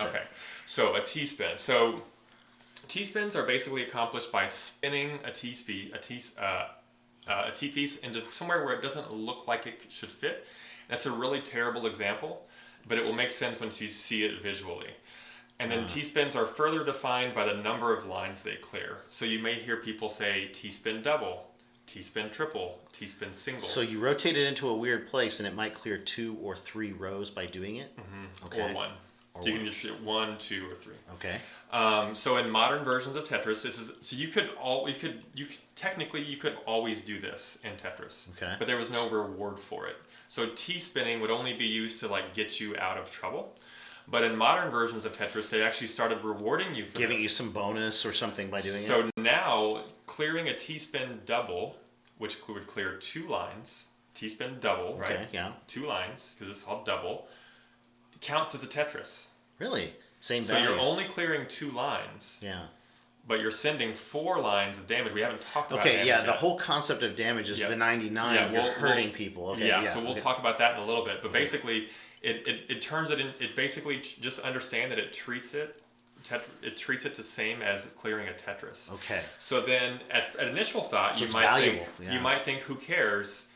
Okay. So a T-spin. So T-spins are basically accomplished by spinning a T-piece into somewhere where it doesn't look like it should fit. That's a really terrible example, but it will make sense once you see it visually. And then T-spins are further defined by the number of lines they clear. So you may hear people say T-spin double, T-spin triple, T-spin single. So you rotate it into a weird place and it might clear 2 or 3 rows by doing it? Mm-hmm. Okay. Or 1. So you can just hit 1, 2, or 3. Okay. So in modern versions of Tetris, you could always do this in Tetris. Okay. But there was no reward for it. So T-spinning would only be used to get you out of trouble. But in modern versions of Tetris, they actually started rewarding you for giving you some bonus or something by doing it. So now clearing a T-spin double, which would clear 2 lines, T-spin double, right? Okay, yeah. 2 lines because it's called double, counts as a Tetris. Really? Same So value. you're only clearing 2 lines. Yeah. But you're sending 4 lines of damage. We haven't talked about damage. Okay, yeah, the whole concept of damage is the 99. Yeah, you're hurting people. Okay, yeah, so we'll talk about that in a little bit. But basically, it turns it in. It basically just understand that it treats it the same as clearing a Tetris. Okay. So then, at initial thought, you might think, who cares?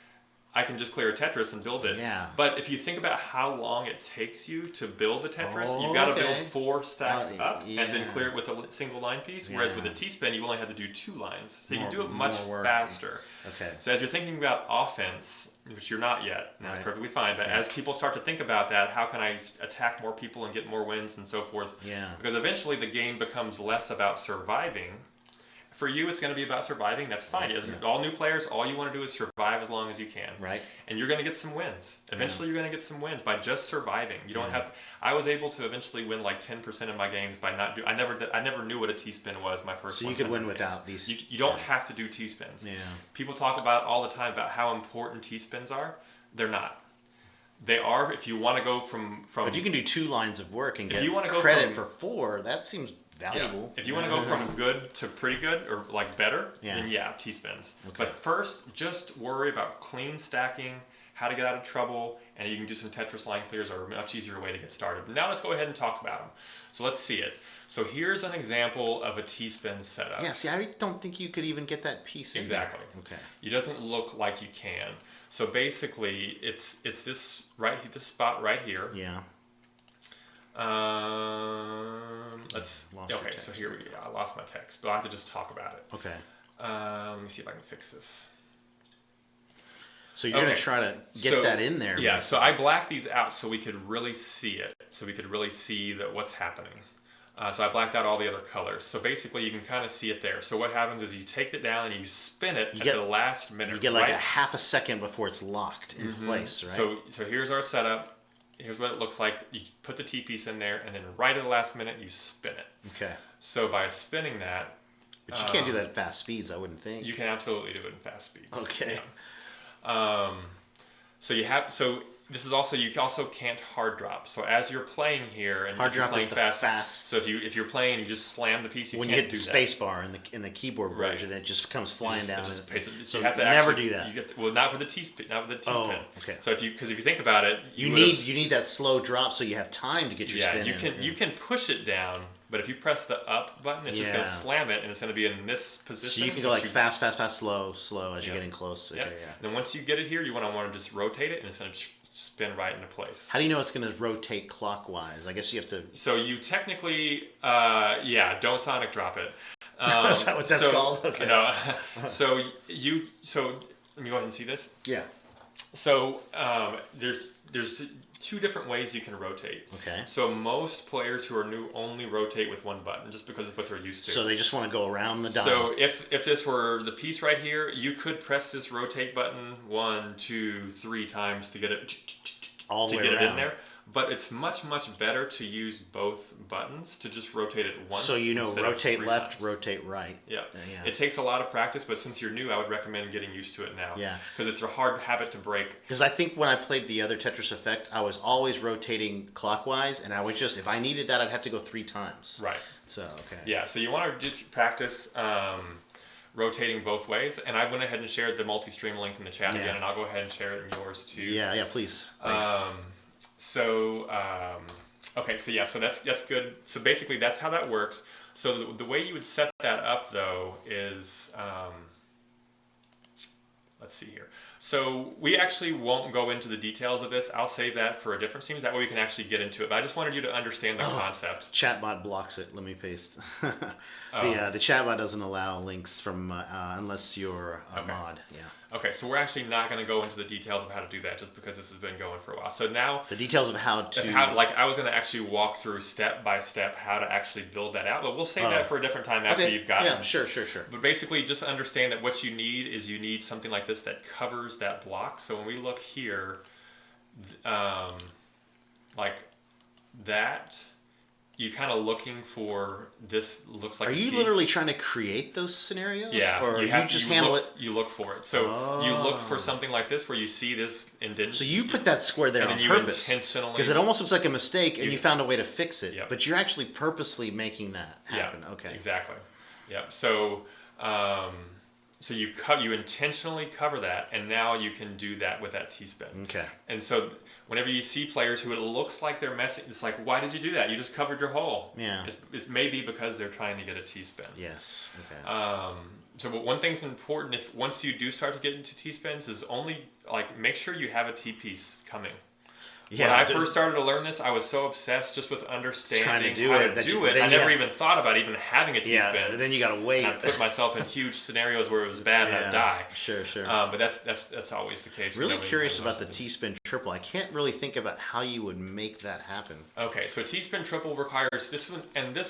I can just clear a Tetris and build it. Yeah. But if you think about how long it takes you to build a Tetris, you've got to build 4 stacks up and then clear it with a single line piece. Whereas with a T-spin, you only have to do 2 lines. So you can do it much faster. Okay. So as you're thinking about offense, which you're not yet, and that's perfectly fine, but as people start to think about that, how can I attack more people and get more wins and so forth? Yeah. Because eventually the game becomes less about surviving. For you, it's going to be about surviving. That's fine. All new players, all you want to do is survive as long as you can. Right. And you're going to get some wins. Eventually, you're going to get some wins by just surviving. You don't have to. I was able to eventually win 10% of my games by not do. I never knew what a T-spin was my first. So you could win without these. You don't have to do T-spins. Yeah. People talk about all the time about how important T-spins are. They're not. They are if you want to go from. If you can do 2 lines of work and get go credit for 4, that seems valuable. Yeah. If you want to go from good to pretty good or better, then T-spins. Okay. But first, just worry about clean stacking, how to get out of trouble, and you can do some Tetris line clears are a much easier way to get started. Now let's go ahead and talk about them. So let's see it. So here's an example of a T-spin setup. Yeah, see, I don't think you could even get that piece in there. Okay. It doesn't look like you can. So basically, it's this spot right here. Yeah. So here we go. I lost my text, but I have to just talk about it. Okay. Let me see if I can fix this. So you're going to try to get that in there. Yeah, so I blacked these out so we could really see it. So we could really see what's happening. So I blacked out all the other colors. So basically you can kind of see it there. So what happens is you take it down and you spin it at the last minute. You get a half a second before it's locked in place, right? So here's our setup. Here's what it looks like. You put the T-piece in there, and then right at the last minute, you spin it. Okay. So by spinning that... But you can't do that at fast speeds, I wouldn't think. You can absolutely do it in fast speeds. Okay. Yeah. So this is also, you also can't hard drop. So as you're playing here, and hard if you're drop playing is fast. So if you're playing, you just slam the piece. When you hit the space bar in the keyboard version, it just comes flying down. So you have to never do that. Not with the T-spin. Not with the T-pin. Oh, okay. So if you think about it, you need that slow drop so you have time to get your spin in. You can push it down, but if you press the up button, it's just going to slam it, and it's going to be in this position. So you can go fast, slow as you're getting close. Okay, And then once you get it here, you want to just rotate it, and it's going to spin right into place. How do you know it's going to rotate clockwise? I guess you have to... So you technically, don't sonic drop it. Is that what that's called? Okay. No. So let me go ahead and see this. Yeah. So there's 2 different ways you can rotate. Okay. So most players who are new only rotate with 1 button just because it's what they're used to. So they just want to go around the dial. So if this were the piece right here, you could press this rotate button 1, 2, 3 times to get it in there. But it's much better to use both buttons to just rotate it once. So rotate left, rotate right. Yeah. It takes a lot of practice, but since you're new, I would recommend getting used to it now. Yeah. Because it's a hard habit to break. Because I think when I played the other Tetris Effect, I was always rotating clockwise, and I would just, if I needed that, I'd have to go 3 times. Right. So, okay. Yeah, so you want to just practice rotating both ways, and I went ahead and shared the multi-stream link in the chat again, and I'll go ahead and share it in yours too. Yeah, please. Thanks. Okay, so yeah, so that's good. So basically, that's how that works. So the way you would set that up, though, is let's see here. So we actually won't go into the details of this. I'll save that for a different series. That way we can actually get into it. But I just wanted you to understand the concept. Chatbot blocks it. Let me paste. Oh. The chatbot doesn't allow links from unless you're a Okay. mod. Yeah. Okay, so we're actually not going to go into the details of how to do that just because this has been going for a while. So now, The details of how to. like I was going to actually walk through step by step how to actually build that out, but we'll save that for a different time after you've got it. Yeah, sure. But basically, just understand that what you need is you need something like this that covers that block. So when we look here, like that, you're kind of looking for this looks like Are a you T. literally trying to create those scenarios? Yeah, Or you just handle it? You look for it. So you look for something like this where you see this indent. So you put that square there and on then you purpose. intentionally. Because it almost looks like a mistake and you found a way to fix it. Yep. But you're actually purposely making that happen. Yeah, Okay. exactly. Yep. So, so you intentionally cover that, and now you can do that with that T-spin. Okay. And so, whenever you see players who it looks like they're messing, it's like, why did you do that? You just covered your hole. Yeah. It may be because they're trying to get a T-spin. Yes. Okay. So one thing's important if once you do start to get into T-spins is only like make sure you have a T-piece coming. Yeah, when I first started to learn this, I was so obsessed just with understanding Trying to do how it, to do it. I never even thought about even having a T-spin. Yeah, then you gotta wait. And I put myself in huge scenarios where it was bad and I'd die. Sure. But that's always the case. Really curious about the T-spin triple. I can't really think about how you would make that happen. Okay, so T-spin triple requires this one, and this